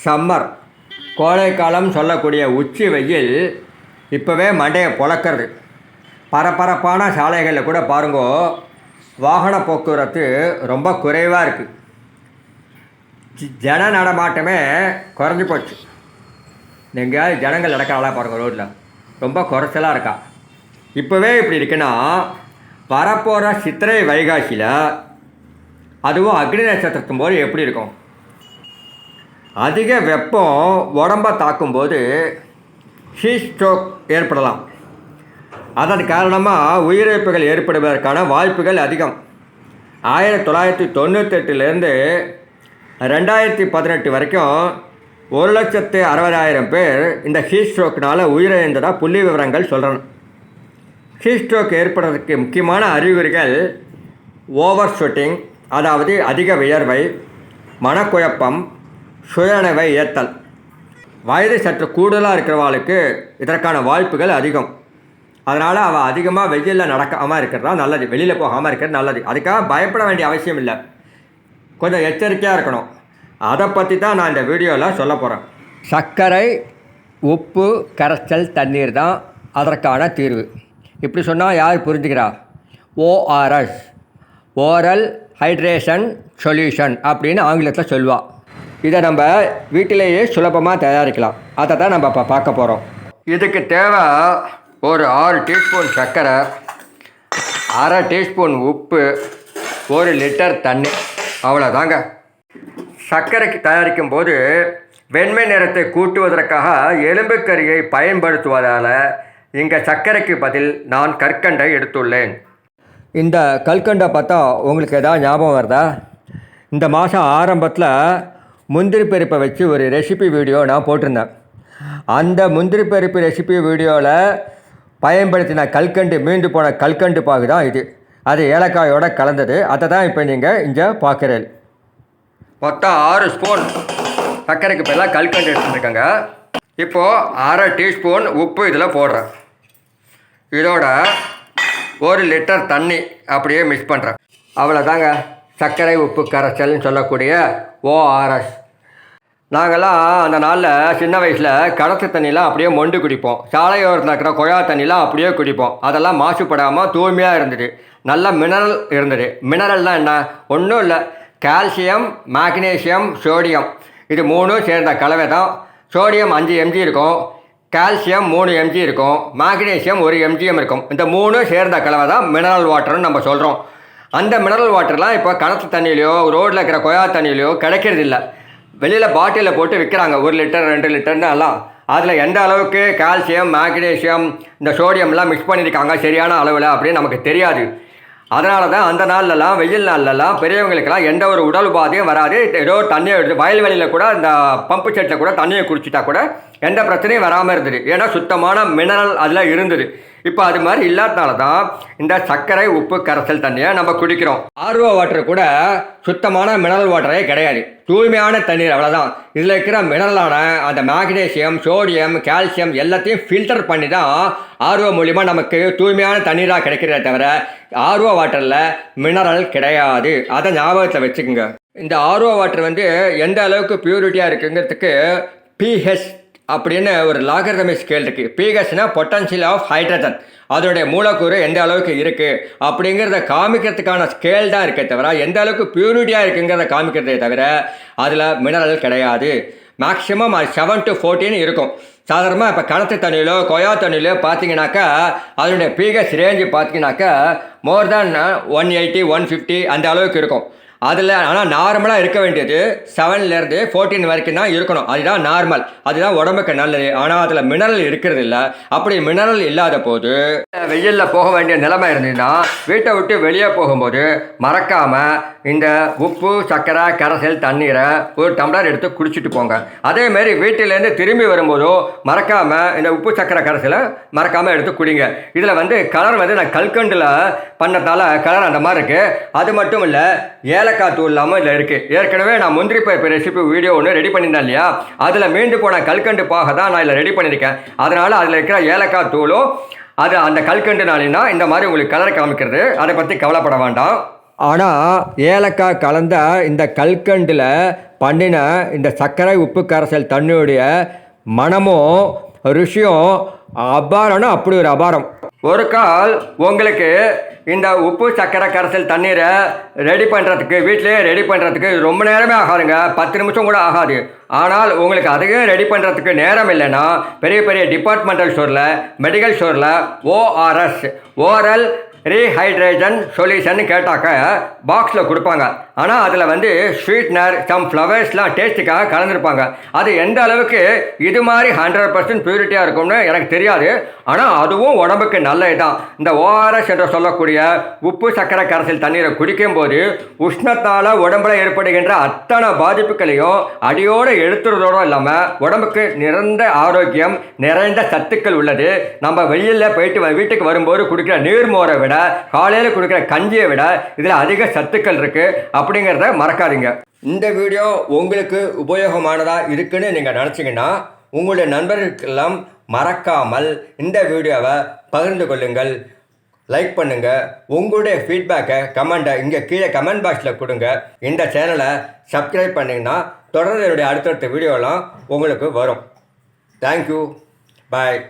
Summer கோடைக்காலம் சொல்லக்கூடிய உச்சி வெயில் இப்போவே மண்டையை பொளக்கிறது. பரபரப்பான சாலைகளில் கூட பாருங்கோ, வாகன போக்குவரத்து ரொம்ப குறைவாக இருக்குது. ஜன நடமாட்டமே குறைஞ்சி போச்சு. நீங்கள் ஜனங்கள் நடக்கிறாளா பாருங்கள், ரோட்டில் ரொம்ப குறைச்சலாக இருக்கா. இப்போவே இப்படி இருக்குன்னா வரப்போகிற சித்திரை வைகாசியில், அதுவும் அக்னி நட்சத்திரத்தும் போது எப்படி இருக்கும்? அதிக வெப்பம் உடம்பை தாக்கும்போது ஹீட் ஸ்ட்ரோக் ஏற்படலாம். அதன் காரணமாக உயிரிழப்புகள் ஏற்படுவதற்கான வாய்ப்புகள் அதிகம். 1998லேருந்து 2018 வரைக்கும் 1,60,000 பேர் இந்த ஹீட் ஸ்ட்ரோக்னால் உயிரிழந்ததாக புள்ளி விவரங்கள் சொல்கிறேன். ஹீட் ஸ்ட்ரோக் ஏற்படுறதுக்கு முக்கியமான அறிகுறிகள் ஓவர் ஸ்வெட்டிங், அதாவது அதிக வியர்வை, மனக்குழப்பம், சுயநினைவை ஏற்றல். வயது சற்று கூடுதலாக இருக்கிறவாளுக்கு இதற்கான வாய்ப்புகள் அதிகம். அதனால் அவள் அதிகமாக வெயிலில் நடக்காமல் இருக்கிறது தான் நல்லது, வெளியில் போகாமல் இருக்கிறது நல்லது. அதுக்காக பயப்பட வேண்டிய அவசியம் இல்லை, கொஞ்சம் எச்சரிக்கையாக இருக்கணும். அதை பற்றி தான் நான் இந்த வீடியோவில் சொல்ல போகிறேன். சர்க்கரை, உப்பு, கரைச்சல் தண்ணீர் தான் அதற்கான தீர்வு. இப்படி சொன்னால் யார் புரிஞ்சுக்கிறா? ஓஆர்எஸ், ஓரல் ஹைட்ரேஷன் சொல்யூஷன் அப்படின்னு ஆங்கிலத்தில் சொல்லுவாள். இதை நம்ம வீட்டிலேயே சுலபமாக தயாரிக்கலாம். அதை தான் நம்ம இப்போ பார்க்க போகிறோம். இதுக்கு தேவை ஒரு 6 டீஸ்பூன் சர்க்கரை, 1/2 டீஸ்பூன் உப்பு, 1 லிட்டர் தண்ணி, அவ்வளோதாங்க. சர்க்கரைக்கு தயாரிக்கும் போது வெண்மை நிறத்தை கூட்டுவதற்காக எலும்புக்கறியை பயன்படுத்துவதால் இங்கே சர்க்கரைக்கு பதில் நான் கற்கண்டை எடுத்துள்ளேன். இந்த கற்கண்டை பார்த்தா உங்களுக்கு எதாவது ஞாபகம் வருதா? இந்த மாதம் ஆரம்பத்தில் முந்திரி பருப்பை வச்சு ஒரு ரெசிபி வீடியோ நான் போட்டிருந்தேன். அந்த முந்திரி பருப்பு ரெசிபி வீடியோவில் பயன்படுத்தின கல்கண்டு, மீண்டு போன கல்கண்டு பாகு தான் இது. அது ஏலக்காயோடு கலந்தது. அதை தான் இப்போ நீங்கள் இங்கே பார்க்குறேன். மொத்தம் 6 ஸ்பூன் சர்க்கரைக்கு பதிலாக கல்கண்டு எடுத்துருக்கேங்க. இப்போது 1/2 டீஸ்பூன் உப்பு இதில் போடுறேன். இதோட 1 லிட்டர் தண்ணி அப்படியே மிக்ஸ் பண்ணுறேன். அவ்வளோதாங்க, சர்க்கரை உப்பு கரைச்சல்னு சொல்லக்கூடிய ஓஆர்எஸ். நாங்கள்லாம் அந்த நாளில் சின்ன வயசில் கடத்து தண்ணிலாம் அப்படியே மொண்டு குடிப்போம். சாலையோரத்தில் இருக்கிற கொழா தண்ணிலாம் அப்படியே குடிப்போம். அதெல்லாம் மாசுபடாமல் தூய்மையாக இருந்தது. நல்ல மினரல் இருந்தது. மினரல்னால் என்ன? ஒன்றும் இல்லை, கால்சியம், மேக்னீசியம், சோடியம், இது 3 சேர்ந்த கலவை தான். சோடியம் 5 mg இருக்கும், கால்சியம் 3 mg இருக்கும், மேக்னீசியம் 1 mg இருக்கும். இந்த 3 சேர்ந்த கலவை தான் மினரல் வாட்டர்னு நம்ம சொல்கிறோம். அந்த மினரல் வாட்டர்லாம் இப்போ கிணத்து தண்ணியிலையோ ரோட்டில் இருக்கிற கொயா தண்ணியிலையோ கிடைக்கிறது இல்லை. வெளியில் பாட்டிலில் போட்டு விற்கிறாங்க, 1 லிட்டர் 2 லிட்டர்னு எல்லாம். அதில் எந்த அளவுக்கு கால்சியம், மேக்னீசியம், இந்த சோடியம்லாம் மிக்ஸ் பண்ணியிருக்காங்க சரியான அளவில் அப்படின்னு நமக்கு தெரியாது. அதனால தான் அந்த நாள்லலாம், வெயில் நாள்லலாம் பெரியவங்களுக்கெல்லாம் எந்த ஒரு உடல் உபாதையும் வராது. ஏதோ தண்ணியை எடுத்து வயல்வெளியில் கூட இந்த பம்பு செட்டில் கூட தண்ணியை குடிச்சிட்டா கூட எந்த பிரச்சனையும் வராமல் இருந்தது. ஏன்னா சுத்தமான மினரல் அதில் இருந்தது. இப்போ அது மாதிரி இல்லாதனால தான் இந்த சர்க்கரை உப்பு கரைசல் தண்ணியை நம்ம குடிக்கிறோம். ஆர்ஓ வாட்டர் கூட சுத்தமான மினரல் வாட்டரே கிடையாது, தூய்மையான தண்ணீர், அவ்வளோதான். இதில் இருக்கிற மினரலான அந்த மேக்னீசியம், சோடியம், கால்சியம் எல்லாத்தையும் ஃபில்டர் பண்ணி தான் ஆர்ஓ மூலிமா நமக்கு தூய்மையான தண்ணீராக கிடைக்கிறதே தவிர ஆர்ஓ வாட்டரில் மினரல் கிடையாது. அதை ஞாபகத்தில் வச்சுக்கோங்க. இந்த ஆர்ஓ வாட்டர் எந்த அளவுக்கு பியூரிட்டியாக இருக்குங்கிறதுக்கு பிஹெச் அப்படின்னு ஒரு லாகரிதமிக் ஸ்கேல் இருக்குது. பிஹெச்னா பொட்டன்ஷியல் ஆஃப் ஹைட்ரஜன், அதனுடைய மூலக்கூறு எந்த அளவுக்கு இருக்குது அப்படிங்கிறத காமிக்கிறதுக்கான ஸ்கேல் தான் இருக்கே தவிர எந்த அளவுக்கு பியூரிட்டியாக இருக்குங்கிறத காமிக்கிறதே தவிர அதில் மினரல் கிடையாது. மேக்ஸிமம் அது 7 to 14 இருக்கும். சாதாரணமாக இப்போ கிணத்து தண்ணியிலோ கொயா தண்ணியிலோ பார்த்தீங்கன்னாக்கா அதனுடைய பிஹெச் ரேஞ்சு பார்த்தீங்கன்னாக்கா மோர் தேன் 180 150 அந்த அளவுக்கு இருக்கும். அதில் ஆனால் நார்மலாக இருக்க வேண்டியது 7லேருந்து 14 வரைக்கும் தான் இருக்கணும். அதுதான் நார்மல், அதுதான் உடம்புக்கு நல்லது. ஆனால் அதில் மினரல் இருக்கிறது இல்லை. அப்படி மினரல் இல்லாத போது வெயிலில் போக வேண்டிய நிலைமை இருந்ததுன்னா வீட்டை விட்டு வெளியே போகும்போது மறக்காமல் இந்த உப்பு, சர்க்கரை, கரைசல் தண்ணீரை 1 டம்ளர் எடுத்து குடிச்சிட்டு போங்க. அதேமாரி வீட்டிலேருந்து திரும்பி வரும்போதோ மறக்காமல் இந்த உப்பு, சர்க்கரை, கரைசலை மறக்காமல் எடுத்து குடிங்க. இதில் கலர் நான் கல்கண்டில் பண்ணதால கலர் அந்த மாதிரி இருக்குது. அது மட்டும் இல்லை, ஏலக்காய் தூள் இல்லாமல் இதில் இருக்குது. ஏற்கனவே நான் முந்திரி பருப்பு ரெசிபி வீடியோ ஒன்று ரெடி பண்ணியிருந்தேன் இல்லையா, அதில் மீண்டு போன கல்கண்டு பாக தான் நான் இதில் ரெடி பண்ணியிருக்கேன். அதனால் அதில் இருக்கிற ஏலக்காய் தூளும் அது அந்த கல்கண்டுனாலினா இந்த மாதிரி உங்களுக்கு கலர் காமிக்கிறது. அதை பற்றி கவலைப்பட வேண்டாம். ஆனால் ஏலக்காய் கலந்த இந்த கல்கண்டில் பண்ணின இந்த சர்க்கரை உப்பு கரைசல் தண்ணியுடைய மனமும் ருசியும் அபாரம்னா அப்படி ஒரு அபாரம். ஒரு கால் உங்களுக்கு இந்த உப்பு சர்க்கரை கரைசல் தண்ணீரை ரெடி பண்ணுறதுக்கு வீட்டிலேயே ரெடி பண்ணுறதுக்கு ரொம்ப நேரமே ஆகாதுங்க, 10 நிமிஷம் கூட ஆகாது. ஆனால் உங்களுக்கு அதையும் ரெடி பண்ணுறதுக்கு நேரம் இல்லைன்னா பெரிய பெரிய டிபார்ட்மெண்டல் ஸ்டோரில் மெடிக்கல் ஸ்டோரில் ORS ஓரல் ரீஹைட்ரேஷன் சொல்யூஷன் கேட்டாக்க பாக்ஸில் கொடுப்பாங்க. ஆனால் அதில் வந்து ஸ்வீட்னர் சம் ஃப்ளவர்ஸ்லாம் டேஸ்ட்டுக்காக கலந்துருப்பாங்க. அது எந்த அளவுக்கு இது மாதிரி 100% பியூரிட்டியாக இருக்கும்னு எனக்கு தெரியாது. ஆனால் அதுவும் உடம்புக்கு நல்லது தான். இந்த ORS என்று சொல்லக்கூடிய உப்பு சர்க்கரை கரைசல் தண்ணீரை குடிக்கும்போது உஷ்ணத்தால் உடம்புல ஏற்படுகின்ற அத்தனை பாதிப்புகளையும் அடியோடு எடுத்துறதோடு இல்லாமல் உடம்புக்கு நிறைந்த ஆரோக்கியம் நிறைந்த சத்துக்கள் உள்ளது. நம்ம வெளியில் போயிட்டு வீட்டுக்கு வரும்போது குடிக்கிற நீர்மோரை விட காலையில் கொடுக்குற கஞ்சியை விட இதில் அதிக சத்துக்கள் இருக்குது அப்படிங்கிறத மறக்காதீங்க. இந்த வீடியோ உங்களுக்கு உபயோகமானதாக இருக்குன்னு நீங்கள் நினச்சிங்கன்னா உங்களுடைய நண்பர்களுக்கெல்லாம் மறக்காமல் இந்த வீடியோவை பகிர்ந்து கொள்ளுங்கள், லைக் பண்ணுங்கள். உங்களுடைய ஃபீட்பேக்கை கமெண்ட்டை இங்கே கீழே கமெண்ட் பாக்ஸில் கொடுங்க. இந்த சேனலை சப்ஸ்கிரைப் பண்ணிங்கன்னா தொடர்ந்து என்னுடைய அடுத்தடுத்த வீடியோலாம் உங்களுக்கு வரும். தேங்க்யூ, பாய்.